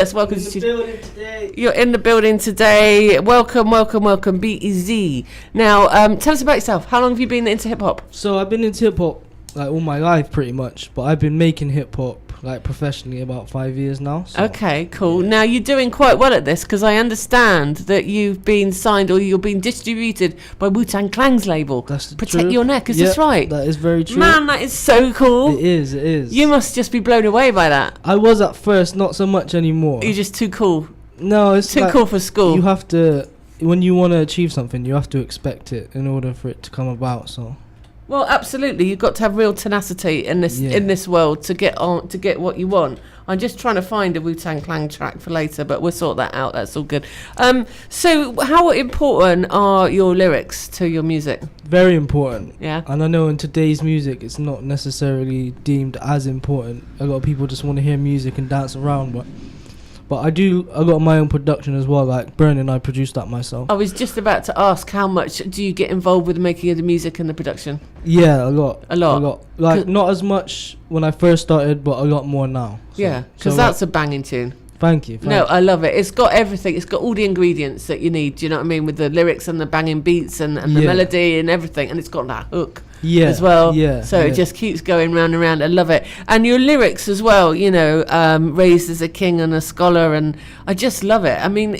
Yes, welcome to You're in the building today. Welcome, BEZ. Now, tell us about yourself. How long have you been into hip hop? So I've been into hip hop like all my life, pretty much. But I've been making hip hop like professionally about 5 years now. So. Okay, cool. Yeah. Now you're doing quite well at this because I understand that you've been signed or you're being distributed by Wu-Tang Clan's label. That's Protect true. Your Neck. Is this right? That is very true. Man, that is so cool. It is. You must just be blown away by that. I was at first, not so much anymore. You're just too cool. No, it's too cool for school. You have to, when you want to achieve something, you have to expect it in order for it to come about. So. Well, absolutely. You've got to have real tenacity in this world to get what you want. I'm just trying to find a Wu-Tang Clan track for later, but we'll sort that out. That's all good. So how important are your lyrics to your music? Very important. Yeah. And I know in today's music, it's not necessarily deemed as important. A lot of people just want to hear music and dance around, but I got my own production as well. Like Brandon, I produced that myself. I was just about to ask, how much do you get involved with the making of the music and the production? Yeah, a lot. Like not as much when I first started, but a lot more now. So, yeah, because that's a banging tune. Thank you. I love it. It's got everything. It's got all the ingredients that you need. Do you know what I mean? With the lyrics and the banging beats and the melody and everything. And it's got that hook as well. Yeah. So it just keeps going round and round. I love it. And your lyrics as well, raised as a king and a scholar. And I just love it. I mean,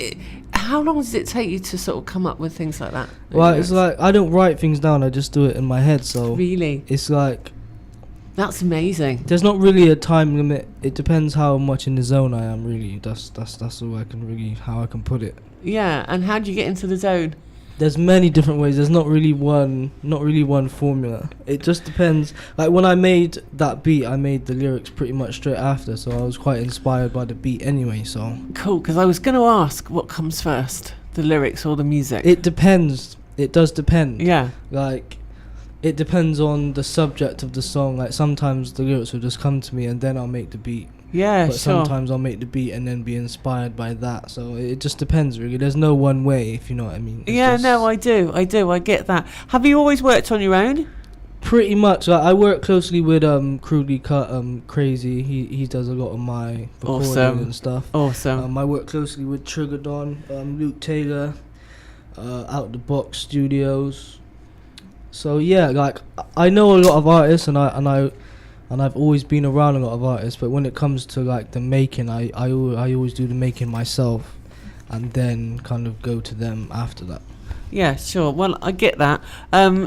how long does it take you to sort of come up with things like that? Well, it's like I don't write things down. I just do it in my head. So really? It's like... That's amazing. There's not really a time limit. It depends how much in the zone I am, really. That's all I can really, how I can put it. Yeah, and how do you get into the zone? There's many different ways. There's not really one formula. It just depends. Like when I made that beat, I made the lyrics pretty much straight after, so I was quite inspired by the beat anyway, so. Cool, because I was going to ask what comes first, the lyrics or the music? It depends. It does depend. Yeah. Like... It depends on the subject of the song. Like sometimes the lyrics will just come to me and then I'll make the beat. Yeah, but sometimes I'll make the beat and then be inspired by that. So it just depends really. There's no one way, if you know what I mean. I do. I get that. Have you always worked on your own? Pretty much. Like, I work closely with Crudely Cut, Crazy. He does a lot of my recording and stuff. Awesome. I work closely with Trigger Don, Luke Taylor, Out the Box Studios. So yeah, like I know a lot of artists, and I've always been around a lot of artists. But when it comes to like the making, I always do the making myself, and then kind of go to them after that. Yeah, sure. Well, I get that.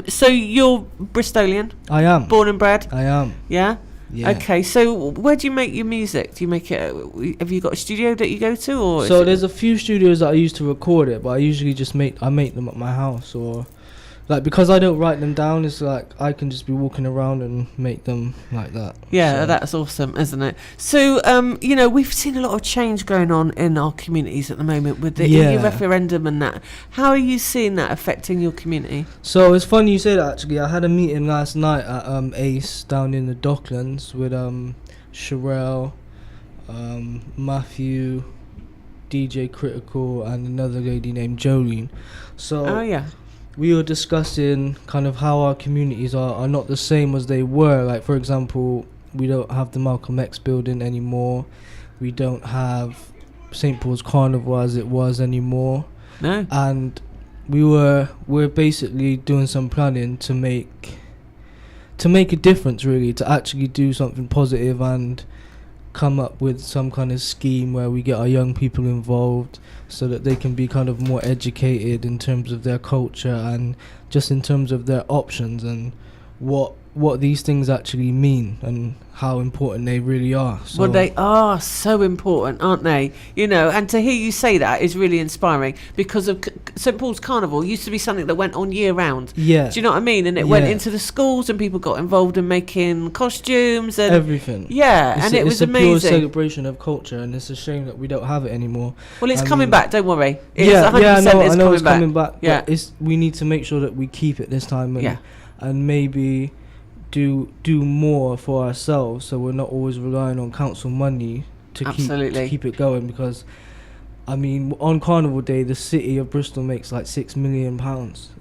So you're Bristolian? I am. Born and bred? I am. Yeah. Yeah. Okay, so where do you make your music? Do you make it? Have you got a studio that you go to, or? So there's a few studios that I use to record it, but I usually just make them at my house, or. Like, because I don't write them down, it's like I can just be walking around and make them like that. Yeah, so. That's awesome, isn't it? So, we've seen a lot of change going on in our communities at the moment with the EU referendum and that. How are you seeing that affecting your community? So, it's funny you say that, actually. I had a meeting last night at Ace down in the Docklands with Sherelle, Matthew, DJ Critical, and another lady named Jolene. So, we were discussing kind of how our communities are not the same as they were. Like, for example, we don't have the Malcolm X building anymore. We don't have St. Paul's Carnival as it was anymore. No. And we're basically doing some planning to make a difference, really, to actually do something positive and come up with some kind of scheme where we get our young people involved so that they can be kind of more educated in terms of their culture and just in terms of their options and what these things actually mean and how important they really are. So well, they are so important, aren't they? And to hear you say that is really inspiring because of St. Paul's Carnival used to be something that went on year round. Yeah. Do you know what I mean? And it went into the schools and people got involved in making costumes and everything. Yeah, and it was amazing. It's a pure celebration of culture, and it's a shame that we don't have it anymore. Well, it's coming back, don't worry. I know it's coming back. Yeah. But we need to make sure that we keep it this time and maybe do more for ourselves, so we're not always relying on council money to keep it going. Because I mean, on Carnival Day, the city of Bristol makes like £6 million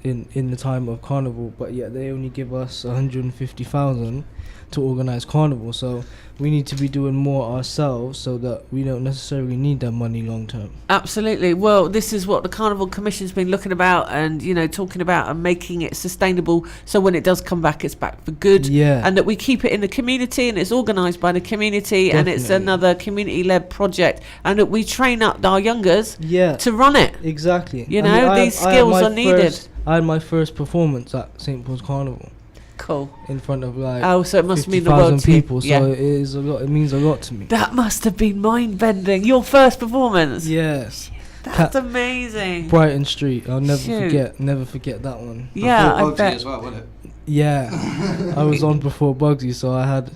in the time of Carnival, but yet they only give us 150,000 to organize carnival. So we need to be doing more ourselves so that we don't necessarily need that money long term. Absolutely. Well, this is what the Carnival Commission's been looking about and, talking about and making it sustainable. So when it does come back, it's back for good. Yeah. And that we keep it in the community and it's organised by the community. Definitely. And it's another community-led project. And that we train up our youngers to run it. Exactly. These skills are needed. I had my first performance at St. Paul's Carnival. Cool. In front of so it must mean the world to people. Yeah. So it is a lot. It means a lot to me. That must have been mind bending. Your first performance. Yes. That's amazing. Brighton Street. I'll never forget that one. Yeah, before I bet. as well, wasn't it? Yeah, I was on before Bugsy, so I had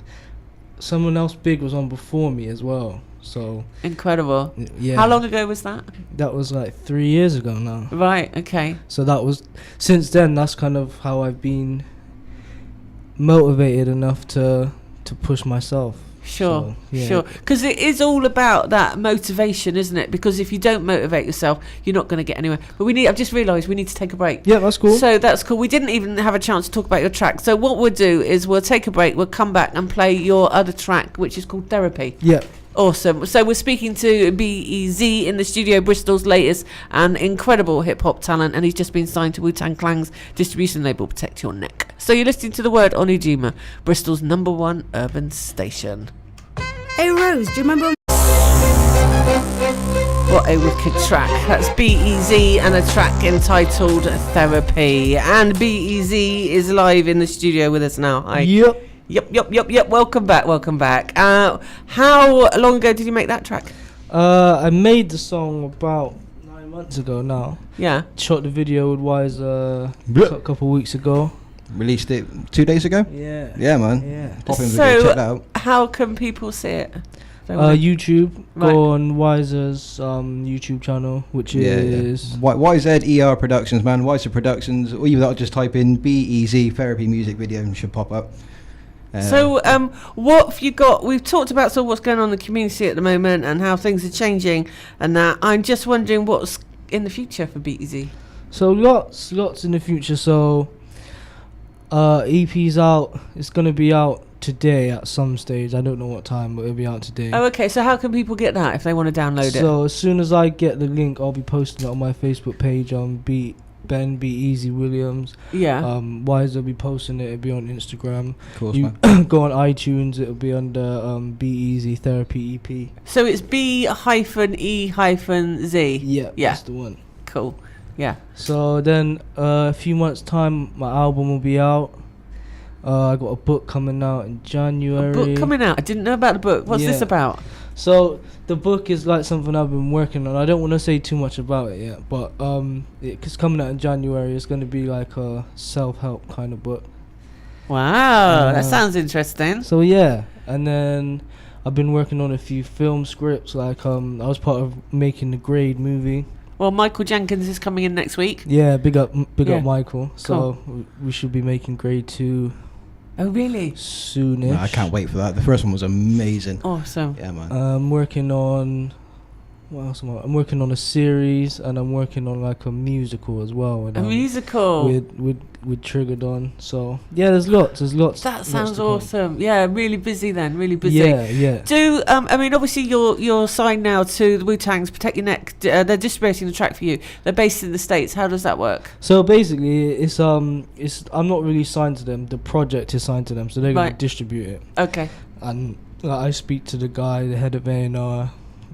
someone else big was on before me as well. So incredible. Yeah. How long ago was that? That was like 3 years ago now. Right. Okay. So that was since then. That's kind of how I've been motivated enough to push myself. Sure. Because it is all about that motivation, isn't it? Because if you don't motivate yourself, you're not going to get anywhere. But I've just realised we need to take a break. Yeah, that's cool. So that's cool. We didn't even have a chance to talk about your track. So what we'll do is we'll take a break. We'll come back and play your other track, which is called Therapy. Yeah. Awesome. So we're speaking to BEZ in the studio, Bristol's latest and incredible hip-hop talent, and he's just been signed to Wu-Tang Clang's distribution label, Protect Your Neck. So you're listening to The Word on Ujima, Bristol's #1 urban station. Hey Rose, do you remember? What a wicked track. That's BEZ and a track entitled Therapy. And BEZ is live in the studio with us now. Hi. Yep. Yep. Welcome back. How long ago did you make that track? I made the song about 9 months ago now. Yeah. Shot the video with Wise a couple of weeks ago. Released it 2 days ago? Yeah. Yeah, man. Yeah. Pop in video, check that out. How can people see it? YouTube. Right. Go on Wiser's YouTube channel, which is... YZ ER Productions, man. Wiser Productions. Or you just type in BEZ Therapy Music Video and it should pop up. So what have you got? We've talked about sort of what's going on in the community at the moment and how things are changing and that. I'm just wondering what's in the future for BEZ. So lots in the future. So EP's out. It's going to be out today at some stage. I don't know what time, but it'll be out today. Oh, okay. So how can people get that if they want to download it? So as soon as I get the link, I'll be posting it on my Facebook page on Ben BEZ Williams. Yeah. Wise will be posting it. It'll be on Instagram. Of course, you go on iTunes. It'll be under BEZ Therapy EP. So it's B-E-Z. Yeah, that's the one. Cool. Yeah. So then a few months time, my album will be out. I got a book coming out in January. A book coming out? I didn't know about the book. What's this about? So the book is like something I've been working on. I don't want to say too much about it yet, but it's coming out in January. It's going to be like a self-help kind of book. Wow, that sounds interesting. So yeah, and then I've been working on a few film scripts. Like I was part of making the Grade movie. Well, Michael Jenkins is coming in next week. Yeah, big up Michael. So Cool. we should be making Grade 2. Oh, really? Soonish. No, I can't wait for that. The first one was amazing. Awesome. Yeah, man. I'm working on... What else am I? I'm working on a series, and I'm working on like a musical as well. A musical? With Triggered On. So, yeah, there's lots. That sounds awesome. Yeah, really busy then. Really busy. Yeah. I mean, obviously you're signed now to the Wu-Tang's Protect Your Neck. They're distributing the track for you. They're based in the States. How does that work? So basically, it's I'm not really signed to them. The project is signed to them, so they're going to distribute it. Okay. And I speak to the guy, the head of A&R,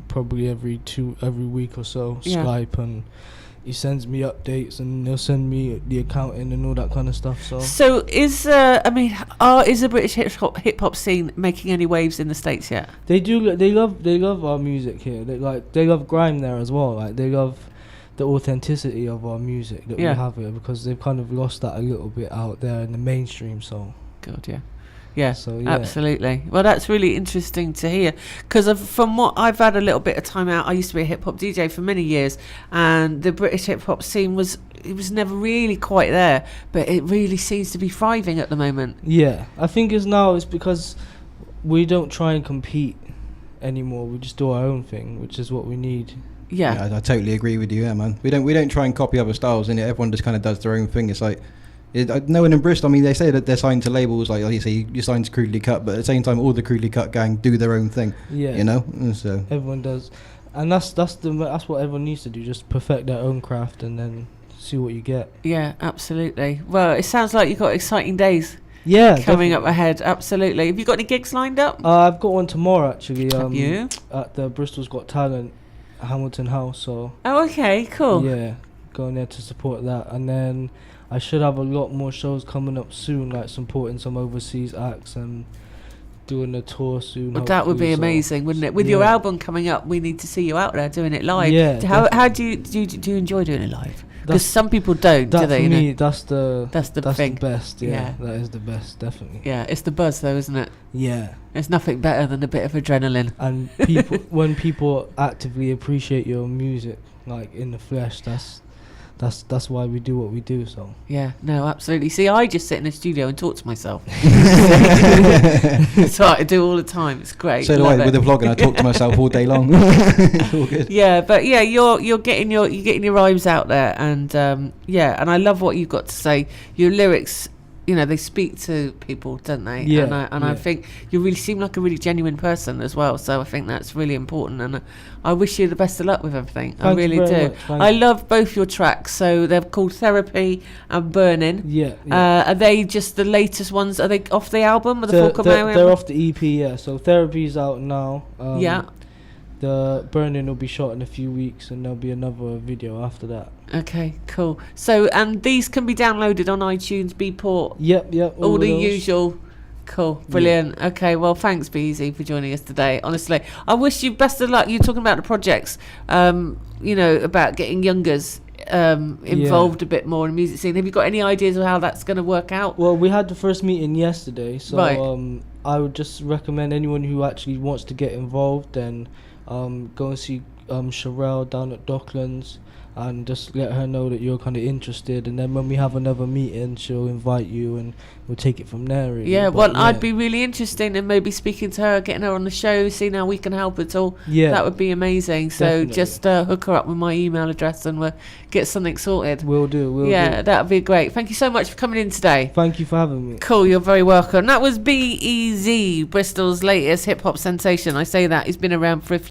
probably every week or so, Skype, and he sends me updates, and they'll send me the accounting and all that kind of stuff. So is the British hip hop scene making any waves in the States yet? They do. They love our music here. They love grime there as well. Like they love the authenticity of our music that we have here, because they've kind of lost that a little bit out there in the mainstream. So good, yeah. Yeah, so, yeah, absolutely. Well, that's really interesting to hear, because from what I've had a little bit of time out, I used to be a hip hop DJ for many years, and the British hip hop scene was never really quite there, but it really seems to be thriving at the moment. Yeah, I think it's because we don't try and compete anymore. We just do our own thing, which is what we need. Yeah, I totally agree with you. Yeah, man. We don't try and copy other styles, and everyone just kind of does their own thing. It's like No one in Bristol, I mean, they say that they're signed to labels, like you say, you're signed to Crudely Cut, but at the same time, all the Crudely Cut gang do their own thing. Yeah. You know? And so everyone does. And that's what everyone needs to do, just perfect their own craft and then see what you get. Yeah, absolutely. Well, it sounds like you've got exciting days. Yeah, coming up ahead, absolutely. Have you got any gigs lined up? I've got one tomorrow actually. Have you? At the Bristol's Got Talent, Hamilton House. So. Oh, okay, cool. Yeah, going there to support that, and then I should have a lot more shows coming up soon, like supporting some overseas acts and doing a tour soon. Well, that would be amazing, wouldn't it? With your album coming up, we need to see you out there doing it live. Yeah. How do you enjoy doing it live? Because some people don't, do they? For me, that's the thing. The best. Yeah, that is the best, definitely. Yeah, it's the buzz, though, isn't it? Yeah. There's nothing better than a bit of adrenaline. And people, when people actively appreciate your music, like in the flesh, that's why we do what we do. So yeah, no, absolutely. See, I just sit in the studio and talk to myself. That's what I do all the time. It's great. So do I with the vlog, and I talk to myself all day long. It's all good. Yeah, but yeah, you're getting your rhymes out there, and yeah, and I love what you've got to say. Your lyrics, you know, they speak to people, don't they? Yeah. And I think you really seem like a really genuine person as well. So I think that's really important, and I wish you the best of luck with everything. I really do. I love both your tracks. So they're called Therapy and Burning. Yeah. Are they just the latest ones? Are they off the album or the They're off the EP. Yeah. So Therapy's out now. Yeah. The Burning will be shot in a few weeks, and there'll be another video after that. Okay, cool. So, and these can be downloaded on iTunes, Beatport. Yep. All the usual. Cool, brilliant. Yeah. Okay, well, thanks, Beezy, for joining us today. Honestly, I wish you best of luck. You're talking about the projects, you know, about getting youngers involved a bit more in the music scene. Have you got any ideas of how that's going to work out? Well, we had the first meeting yesterday, so right. I would just recommend anyone who actually wants to get involved, then go and see Sherelle down at Docklands, and just let her know that you're kind of interested, and then when we have another meeting, she'll invite you and we'll take it from there, really. Yeah, well, I'd be really interested in maybe speaking to her, getting her on the show, seeing how we can help at all. Yeah, that would be amazing. So definitely. Just hook her up with my email address and we'll get something sorted. We'll do. Yeah, that would be great. Thank you so much for coming in today. Thank you for having me. Cool, you're very welcome. That was BEZ, Bristol's latest hip-hop sensation. I say that, he's been around for a few